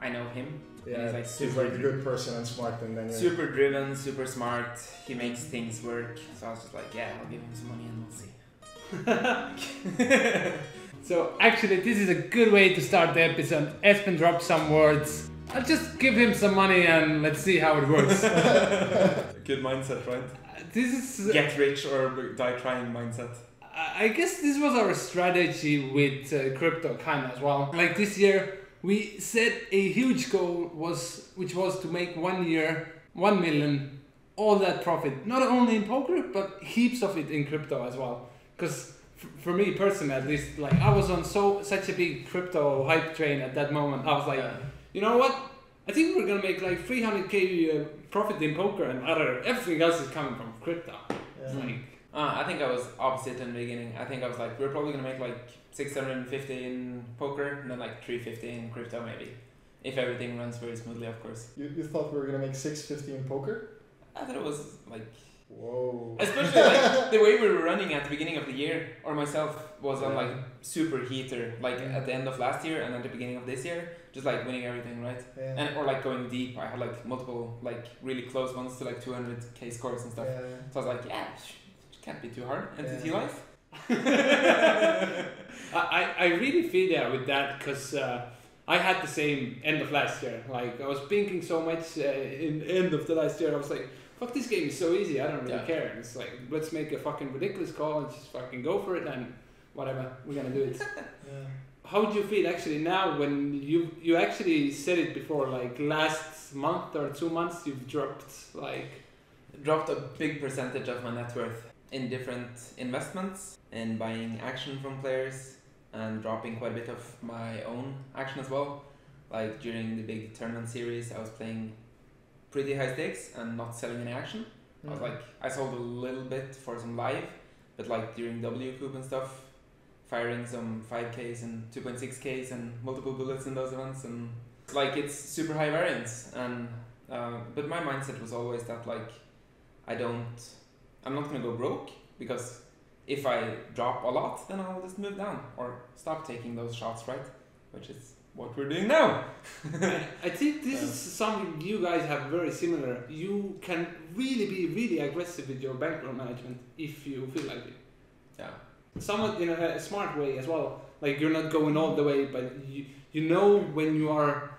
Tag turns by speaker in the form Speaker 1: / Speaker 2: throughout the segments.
Speaker 1: I know him.
Speaker 2: Yeah,
Speaker 1: he's
Speaker 2: he's like a good person and smart, and then
Speaker 1: super driven, super smart. He makes things work. So I was just like, yeah, I'll give him some money and we'll see.
Speaker 3: So actually, this is a good way to start the episode. Espen dropped some words. I'll just give him some money and let's see how it works.
Speaker 1: Good mindset, right?
Speaker 3: This is
Speaker 1: get rich or die trying mindset.
Speaker 3: I guess this was our strategy with crypto kind of as well. Like this year, we set a huge goal which was to make 1 year, 1 million, all that profit. Not only in poker, but heaps of it in crypto as well. Because for me personally, at least, like I was on such a big crypto hype train at that moment. I was like, you know what? I think we're gonna make like 300k profit in poker, and everything else is coming from crypto.
Speaker 2: Yeah.
Speaker 3: Like,
Speaker 1: I think I was opposite in the beginning. I think I was like, we're probably gonna make like 650 in poker and then like 350 in crypto maybe, if everything runs very smoothly, of course.
Speaker 2: You thought we were gonna make 650 in poker?
Speaker 1: I thought it was like,
Speaker 2: whoa.
Speaker 1: especially like the way we were running at the beginning of the year, or myself was on like super heater, like at the end of last year and at the beginning of this year, just like winning everything, right?
Speaker 2: Yeah.
Speaker 1: And or like going deep. I had like multiple like really close ones to like 200k scores and stuff.
Speaker 2: Yeah.
Speaker 1: So I was like, yeah, can't be too hard. Entity life.
Speaker 3: I really feel that with that, because I had the same end of last year. Like I was thinking so much in the end of the last year. I was like, fuck, this game is so easy. I don't really care. And it's like, let's make a fucking ridiculous call and just fucking go for it and whatever, we're gonna do it.
Speaker 2: Yeah.
Speaker 3: How do you feel actually now when you actually said it before, like last month or 2 months you've dropped
Speaker 1: a big percentage of my net worth in different investments and buying action from players and dropping quite a bit of my own action as well. Like during the big tournament series, I was playing pretty high stakes and not selling any action. I was like, I sold a little bit for some live, but like during W Coup and stuff, firing some 5Ks and 2.6Ks and multiple bullets in those events, and like it's super high variance. And but my mindset was always that like I'm not gonna go broke, because if I drop a lot, then I'll just move down or stop taking those shots, right? Which is what we're doing now.
Speaker 3: I think this is something you guys have very similar. You can really be really aggressive with your bankroll management if you feel like it.
Speaker 1: Yeah.
Speaker 3: Somewhat in a smart way as well. Like you're not going all the way, but you know when you are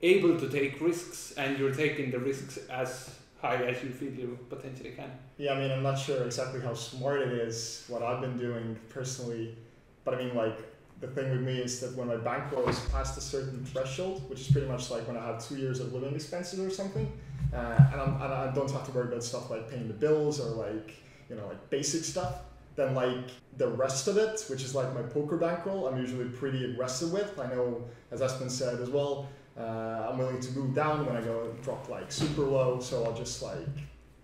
Speaker 3: able to take risks, and you're taking the risks as high as you feel you potentially can.
Speaker 2: Yeah, I mean, I'm not sure exactly how smart it is, what I've been doing personally, but I mean, like, the thing with me is that when my bankroll is past a certain threshold, which is pretty much like when I have 2 years of living expenses or something, and I don't have to worry about stuff like paying the bills or like, you know, like basic stuff, then like the rest of it, which is like my poker bankroll, I'm usually pretty aggressive with. I know, as Espen said as well, I'm willing to move down when I go drop like super low, so I'll just like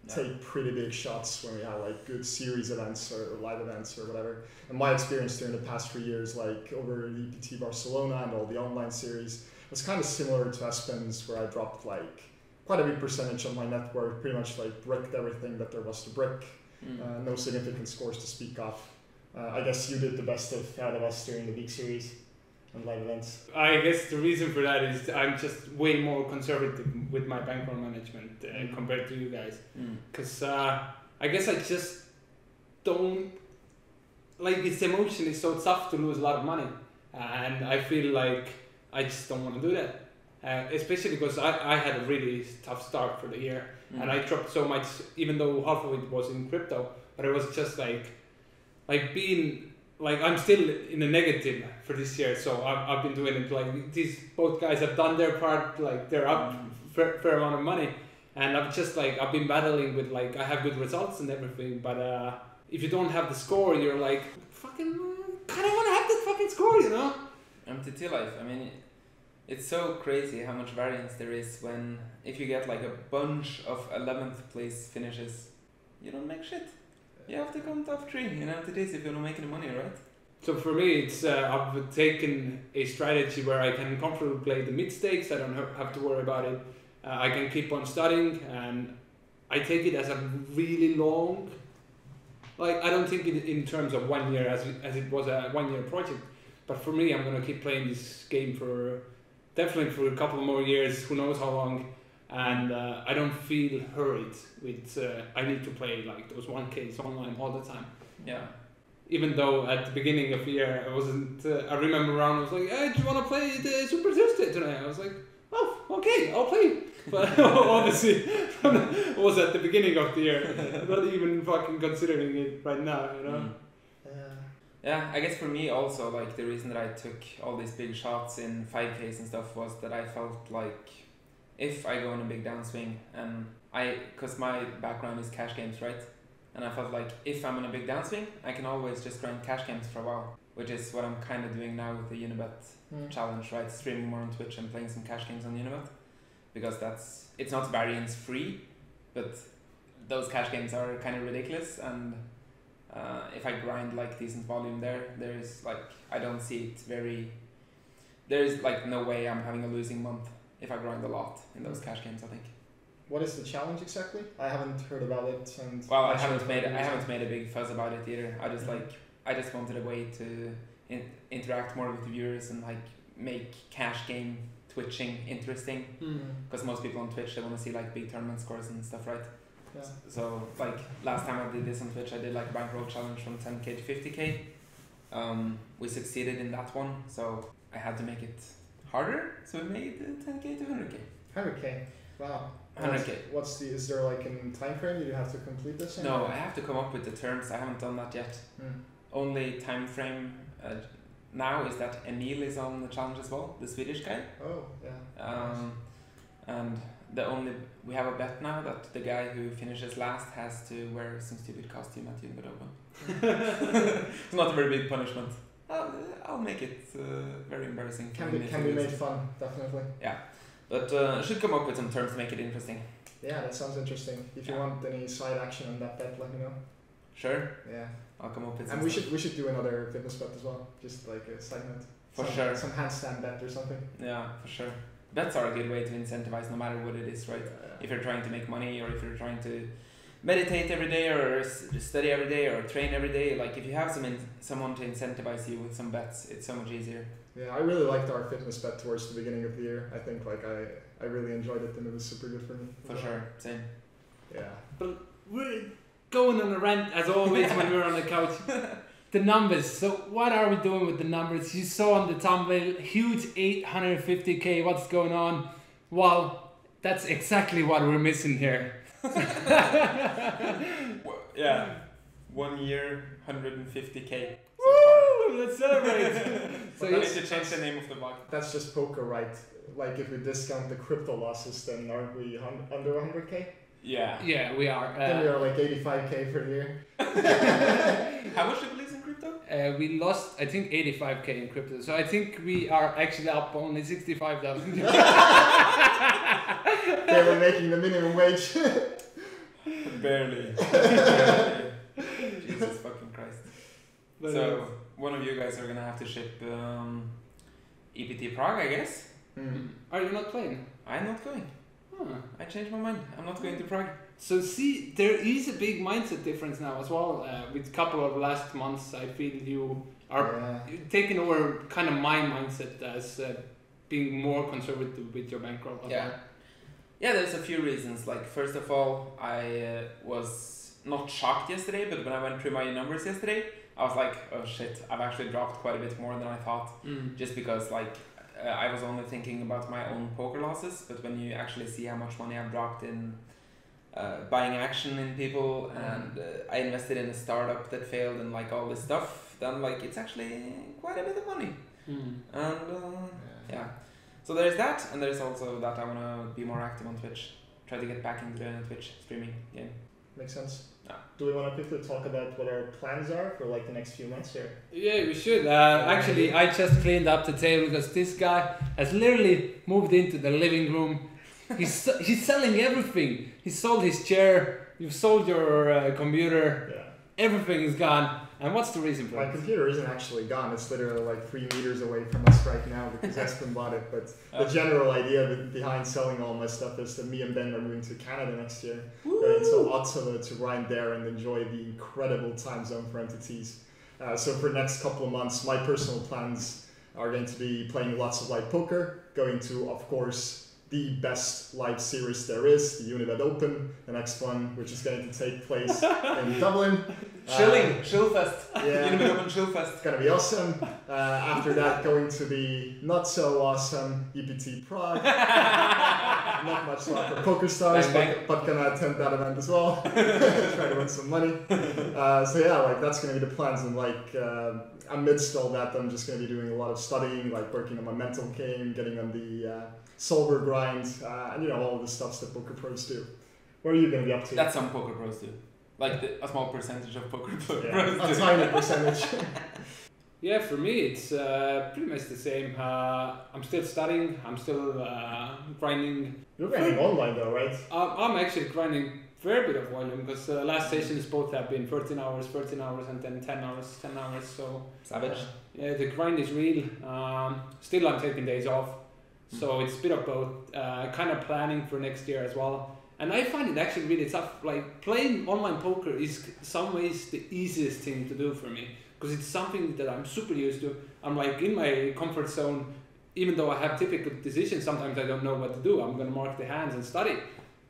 Speaker 2: take pretty big shots when we have like good series events or live events or whatever. And my experience during the past 3 years, like over the EPT Barcelona and all the online series, was kind of similar to Espen's, where I dropped like quite a big percentage of my net worth, pretty much like bricked everything that there was to brick. No significant scores to speak of. I guess you did the best out of us during the big series and live events.
Speaker 3: I guess the reason for that is I'm just way more conservative with my bankroll management compared to you guys. Because I guess I just don't, like, it's emotionally so tough to lose a lot of money. And I feel like I just don't want to do that. Especially because I had a really tough start for the year. And I dropped so much, even though half of it was in crypto. But it was just like being, like, I'm still in the negative for this year. So I've been doing it, like, these both guys have done their part, like, they're up fair amount of money. And I've just, like, I've been battling with, like, I have good results and everything. But if you don't have the score, you're like, fucking, I don't want to have that fucking score, you know?
Speaker 1: MTT life, I mean, it's so crazy how much variance there is when, if you get like a bunch of 11th place finishes, you don't make shit. You have to come top 3 in MTTs if you don't make any money, right?
Speaker 3: So for me, it's I've taken a strategy where I can comfortably play the mid stakes. I don't have to worry about it. I can keep on studying, and I take it as a really long, like, I don't think it in terms of 1 year as it was a 1 year project. But for me, I'm gonna keep playing this game for definitely for a couple more years, who knows how long. And I don't feel hurried with I need to play like those 1Ks online all the time.
Speaker 1: Yeah.
Speaker 3: Even though at the beginning of the year I wasn't, I remember around I was like, hey, do you want to play the Super Tuesday tonight? I was like, oh, okay, I'll play. But obviously, it was at the beginning of the year, not even fucking considering it right now, you know?
Speaker 1: Yeah, I guess for me also, like, the reason that I took all these big shots in 5Ks and stuff was that I felt like if I go on a big downswing, and because my background is cash games, right? And I felt like if I'm on a big downswing, I can always just grind cash games for a while, which is what I'm kind of doing now with the Unibet challenge, right? Streaming more on Twitch and playing some cash games on Unibet, because it's not variance free, but those cash games are kind of ridiculous, and if I grind like decent volume there's like, I don't see it there's like no way I'm having a losing month if I grind a lot in those cash games, I think.
Speaker 2: What is the challenge exactly? I haven't heard about it. And
Speaker 1: well, I haven't made a big fuss about it either. I just wanted a way to interact more with the viewers and like make cash game twitching interesting, because most people on Twitch, they want to see like big tournament scores and stuff, right?
Speaker 2: Yeah.
Speaker 1: So like last time I did this on Twitch, I did like a Bankroll challenge from 10k to 50k. We succeeded in that one, so I had to make it harder, so we made 10k to 100k.
Speaker 2: 100k. Wow.
Speaker 1: 100k.
Speaker 2: Is there like a time frame? Do you have to complete this?
Speaker 1: No, I have to come up with the terms. I haven't done that yet. Only time frame now is that Emil is on the challenge as well, the Swedish guy.
Speaker 2: Oh, yeah.
Speaker 1: And we have a bet now that the guy who finishes last has to wear some stupid costume at Unibet Open. It's not a very big punishment. I'll make it very embarrassing.
Speaker 2: Can be made fun, definitely.
Speaker 1: Yeah, but should come up with some terms to make it interesting.
Speaker 2: Yeah, that sounds interesting. If you want any side action on that bet, let me know.
Speaker 1: Sure.
Speaker 2: Yeah.
Speaker 1: I'll come up with some.
Speaker 2: And we should do another fitness bet as well, just like a side note.
Speaker 1: For sure.
Speaker 2: Some handstand bet or something.
Speaker 1: Yeah, for sure. Bets are a good way to incentivize no matter what it is, right? If you're trying to make money, or if you're trying to meditate every day, or study every day, or train every day, like if you have someone to incentivize you with some bets, it's so much easier.
Speaker 2: Yeah, I really liked our fitness bet towards the beginning of the year. I think like I really enjoyed it, and it was super good for me.
Speaker 1: For sure, same.
Speaker 2: Yeah.
Speaker 3: But we're going on a rant as always when we're on the couch. The numbers. So what are we doing with the numbers? You saw on the thumbnail, huge 850k. What's going on? Well, that's exactly what we're missing here.
Speaker 1: Yeah, 1 year, 150k.
Speaker 3: Woo! Let's celebrate.
Speaker 1: So you need to change the name of the blog.
Speaker 2: That's just poker, right? Like if we discount the crypto losses, then aren't we under 100k?
Speaker 1: Yeah.
Speaker 3: Yeah, we are.
Speaker 2: Then we are like 85k for the year.
Speaker 1: How much did we lose in crypto?
Speaker 3: We lost, I think, 85k in crypto. So I think we are actually up only 65,000.
Speaker 2: They were making the minimum wage.
Speaker 1: Barely. Jesus fucking Christ. But so one of you guys are gonna have to ship EPT Prague, I guess.
Speaker 3: Are you not playing?
Speaker 1: I'm not going. I changed my mind. I'm not going to Prague.
Speaker 3: So see, there is a big mindset difference now as well. With a couple of last months, I feel you are taking over kind of my mindset as being more conservative with your bankroll.
Speaker 1: Yeah, there's a few reasons. Like, first of all, I was not shocked yesterday, but when I went through my numbers yesterday, I was like, oh shit, I've actually dropped quite a bit more than I thought. Just because like I was only thinking about my own poker losses, but when you actually see how much money I've dropped in buying action in people, and I invested in a startup that failed and like all this stuff, then like it's actually quite a bit of money. And yeah. So there's that, and there's also that I want to be more active on Twitch. Try to get back into the Twitch streaming game.
Speaker 2: Makes sense. Do we want to quickly talk about what our plans are for like the next few months here?
Speaker 3: Yeah, we should. Actually, I just cleaned up the table because this guy has literally moved into the living room. He's selling everything. He sold his chair. You've sold your computer.
Speaker 2: Yeah.
Speaker 3: Everything is gone. And what's the reason for
Speaker 2: it? My
Speaker 3: it?
Speaker 2: computer isn't actually gone. It's literally like 3 meters away from us right now because Espen bought it. But the general idea behind selling all my stuff is that me and Ben are moving to Canada next year. Right? So Ottawa to grind there and enjoy the incredible time zone for entities. So for the next couple of months, my personal plans are going to be playing lots of live poker, going to, of course, the best live series there is, the Unibet Open, the next one, which is going to take place in Dublin.
Speaker 1: Chillfest.
Speaker 2: Yeah.
Speaker 1: Unibet Open Chillfest.
Speaker 2: It's going to be awesome. After that, going to be not so awesome, EPT Prague. Not much luck for Poker Stars, but going to attend that event as well. Try to win some money. So yeah, like that's going to be the plans. And like amidst all that, I'm just going to be doing a lot of studying, like working on my mental game, getting on the solver grind, and you know, all of the stuff that poker pros do. What are you going to be up to?
Speaker 1: That's some poker pros do. Like a small percentage of poker pros do.
Speaker 2: A tiny percentage.
Speaker 3: Yeah, for me it's pretty much the same. I'm still studying. I'm still grinding.
Speaker 2: You're grinding online though, right?
Speaker 3: I'm actually grinding fair bit of volume because last sessions both have been 13 hours, and then 10 hours. So
Speaker 1: savage.
Speaker 3: Yeah, the grind is real. Still, I'm taking days off, so it's a bit of both. Kind of planning for next year as well. And I find it actually really tough. Like playing online poker is some ways the easiest thing to do for me. Because it's something that I'm super used to. I'm like in my comfort zone, even though I have difficult decisions, sometimes I don't know what to do. I'm going to mark the hands and study.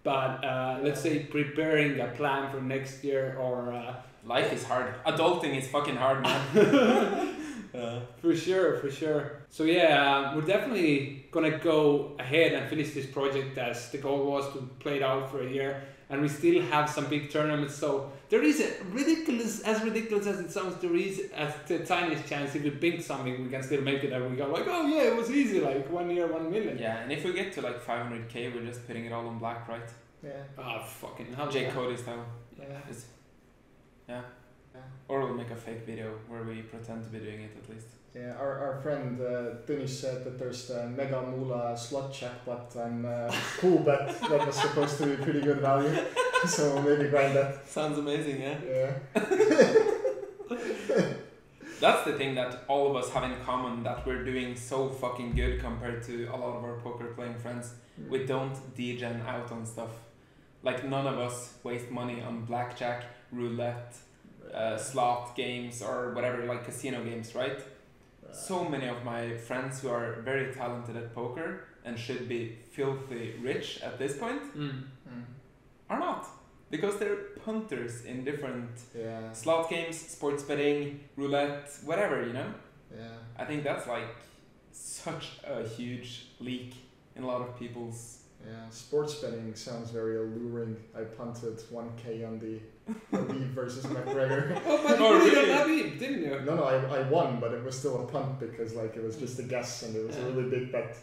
Speaker 3: But let's say preparing a plan for next year or...
Speaker 1: life is hard. Adulting is fucking hard, man.
Speaker 3: For sure. So yeah, we're definitely going to go ahead and finish this project as the goal was to play it out for a year. And we still have some big tournaments, so there is a ridiculous as it sounds, there is the tiniest chance if we think something we can still make it and we go like, oh yeah, it was easy, like 1 year, 1 million.
Speaker 1: Yeah, and if we get to like 500k, we're just putting it all on black, right?
Speaker 2: Yeah.
Speaker 3: Ah, fucking hell.
Speaker 1: J. Cody style.
Speaker 2: Yeah.
Speaker 1: Or we'll make a fake video where we pretend to be doing it at least.
Speaker 2: Yeah, our friend Dennis said that there's the Mega Mula slot check, but I'm cool bet that was supposed to be pretty good value. So maybe grind that.
Speaker 1: Sounds amazing, yeah?
Speaker 2: Yeah.
Speaker 1: That's the thing that all of us have in common, that we're doing so fucking good compared to a lot of our poker playing friends. We don't degen out on stuff. Like none of us waste money on blackjack, roulette, slot games or whatever, like casino games, right? So many of my friends who are very talented at poker and should be filthy rich at this point are not, because they're punters in different slot games, sports betting, roulette, whatever, you know?
Speaker 2: Yeah.
Speaker 1: I think that's like such a huge leak in a lot of people's...
Speaker 2: Yeah, sports betting sounds very alluring. I punted 1k on the Habib versus McGregor.
Speaker 3: Oh, but you really got Habib, didn't you?
Speaker 2: No, I won, but it was still a punt because like it was just a guess and it was a really big bet.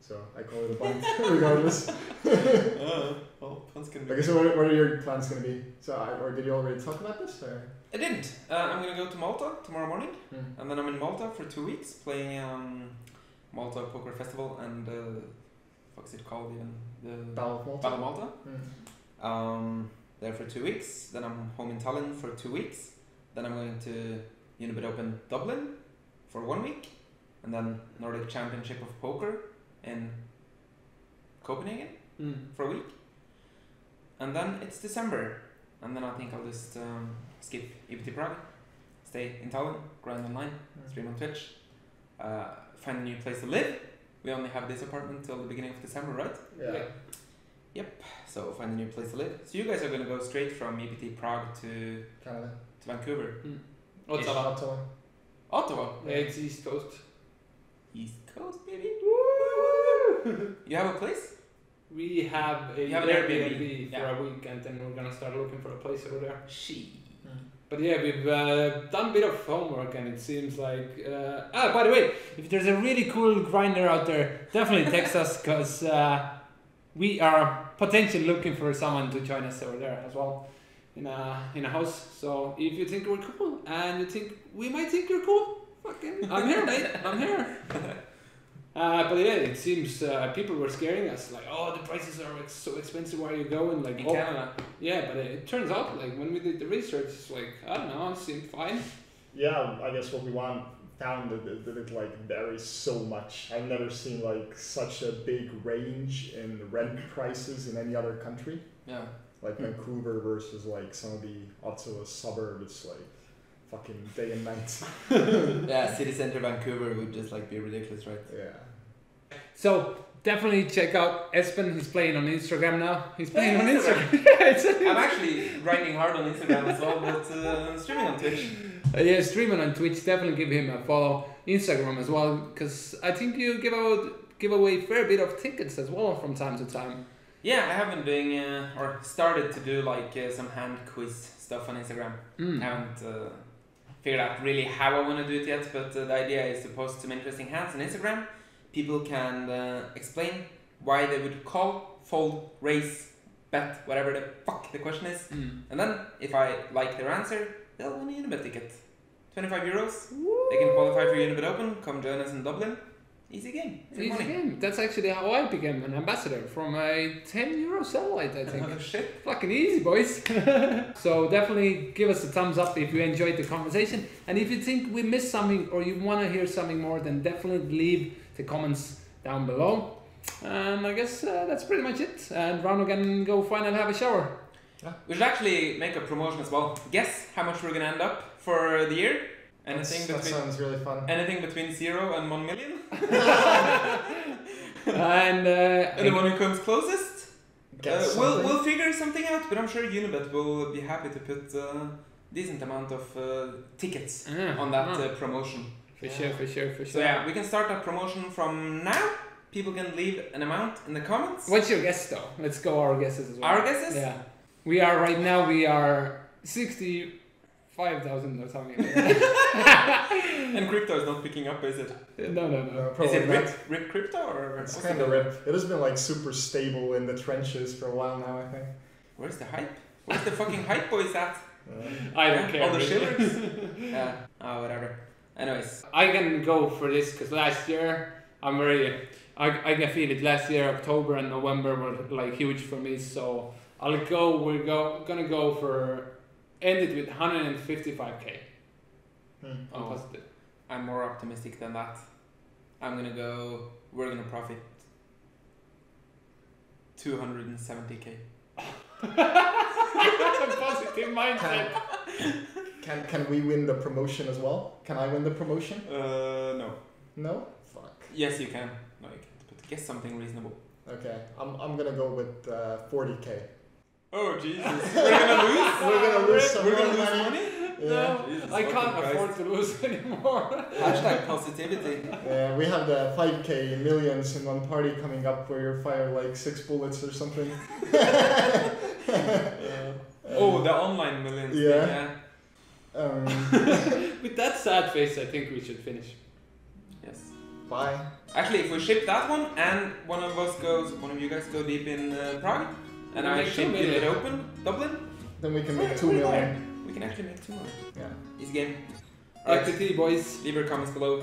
Speaker 2: So I call it a punt regardless.
Speaker 1: Well, punts can be...
Speaker 2: Okay, so what are your plans going to be? So, or did you already talk about this? Or?
Speaker 1: I didn't. I'm going to go to Malta tomorrow morning. And then I'm in Malta for 2 weeks playing Malta Poker Festival and... what's it called even? The
Speaker 2: Battle of Malta.
Speaker 1: Battle of Malta. There for 2 weeks. Then I'm home in Tallinn for 2 weeks. Then I'm going to Unibet Open Dublin for 1 week. And then Nordic Championship of Poker in Copenhagen for a week. And then it's December. And then I think I'll just skip EPT Prague, stay in Tallinn, grind online, stream on Twitch, find a new place to live. We only have this apartment till the beginning of December, right?
Speaker 2: Yeah.
Speaker 1: Yep. So find a new place to live. So you guys are gonna go straight from EPT Prague to
Speaker 2: Canada,
Speaker 1: to Vancouver.
Speaker 2: Ottawa.
Speaker 1: Ottawa.
Speaker 3: Yeah, it's East Coast.
Speaker 1: East Coast, baby. You have a place?
Speaker 3: We have an Airbnb for a week, and then we're gonna start looking for a place over there. But yeah, we've done a bit of homework, and it seems like... by the way, if there's a really cool grinder out there, definitely text us, because we are potentially looking for someone to join us over there as well, in a house. So if you think we're cool, and you think we might think you're cool, fucking, I'm here, mate, I'm here. But yeah, it seems people were scaring us, like, oh, the prices are like so expensive, where are you going? Like,
Speaker 1: in Canada.
Speaker 3: Yeah, but it turns out, like, when we did the research, it's like, I don't know, it seemed fine.
Speaker 2: Yeah, I guess what we found that it like varies so much. I've never seen like such a big range in rent prices in any other country.
Speaker 1: Yeah.
Speaker 2: Like Vancouver versus like some of the Ottawa suburbs, like fucking day and night.
Speaker 1: Yeah, city center Vancouver would just like be ridiculous, right?
Speaker 2: Yeah.
Speaker 3: So definitely check out Espen. He's playing on Instagram now. He's playing
Speaker 1: Yeah,
Speaker 3: on
Speaker 1: Instagram.
Speaker 3: Instagram.
Speaker 1: I'm actually grinding hard on Instagram as well, but streaming on Twitch.
Speaker 3: Yeah, streaming on Twitch. Definitely give him a follow. Instagram as well, because I think you give away a fair bit of tickets as well from time to time.
Speaker 1: Yeah, I have been doing or started to do like some hand quiz stuff on Instagram. I haven't figured out really how I want to do it yet, but the idea is to post some interesting hands on Instagram. People can explain why they would call, fold, raise, bet, whatever the fuck the question is. And then, if I like their answer, they'll win a Unibet ticket. 25 euros. They can qualify for Unibet Open, come join us in Dublin. Easy game.
Speaker 3: Easy game. That's actually how I became an ambassador, from a 10 euro satellite, I think.
Speaker 1: Oh shit.
Speaker 3: Fucking easy, boys. So definitely give us a thumbs up if you enjoyed the conversation. And if you think we missed something or you want to hear something more, then definitely leave the comments down below. And I guess that's pretty much it. And Rano can go find and have a shower.
Speaker 1: Yeah. We should actually make a promotion as well. Guess how much we're gonna end up for the year.
Speaker 2: That sounds really fun.
Speaker 1: Anything between 0 and 1 million.
Speaker 3: And
Speaker 1: the one who comes closest, we'll figure something out. But I'm sure Unibet will be happy to put a decent amount of tickets on that promotion.
Speaker 3: For sure.
Speaker 1: So yeah, we can start that promotion from now. People can leave an amount in the comments.
Speaker 3: What's your guess though? Let's go our guesses as well.
Speaker 1: Our guesses?
Speaker 3: Yeah. We are 65,000 or something.
Speaker 1: And crypto is not picking up, is it?
Speaker 3: No.
Speaker 1: Is it rip crypto or?
Speaker 2: It's kind of rip. It has been like super stable in the trenches for a while now, I think.
Speaker 1: Where's the hype? Where's the fucking hype boys at?
Speaker 3: I don't care.
Speaker 1: All the shillers? Yeah. Oh, whatever. Anyways.
Speaker 3: I can go for this because last year I can feel it. Last year October and November were like huge for me, so we're gonna go for ended with 155k. I'm positive.
Speaker 1: I'm more optimistic than that. We're gonna profit 270k.
Speaker 3: Positive mindset.
Speaker 2: Can we win the promotion as well? Can I win the promotion?
Speaker 1: No.
Speaker 2: No? Fuck.
Speaker 1: Yes, you can. No, you can't. But guess something reasonable.
Speaker 2: Okay, I'm gonna go with 40k.
Speaker 1: Oh Jesus! We're gonna lose.
Speaker 2: We're gonna lose some
Speaker 1: We're gonna
Speaker 2: more
Speaker 1: lose
Speaker 2: money.
Speaker 1: money.
Speaker 2: Yeah.
Speaker 3: No,
Speaker 1: Jesus
Speaker 3: I can't
Speaker 1: fucking
Speaker 3: afford
Speaker 1: Christ.
Speaker 3: to lose anymore.
Speaker 1: Hashtag positivity.
Speaker 2: Yeah, we have the 5k millions in one party coming up where you fire like 6 bullets or something.
Speaker 1: Oh, the online millions.
Speaker 2: Yeah.
Speaker 3: With that sad face, I think we should finish.
Speaker 1: Yes.
Speaker 2: Bye.
Speaker 1: Actually, if we ship that one and one of you guys go deep in Prague, and I ship Unibet Open, Dublin,
Speaker 2: Then we can make 2 million.
Speaker 1: we can actually make 2 more.
Speaker 2: Yeah.
Speaker 1: Easy game.
Speaker 3: Alright, boys.
Speaker 1: Leave your comments below.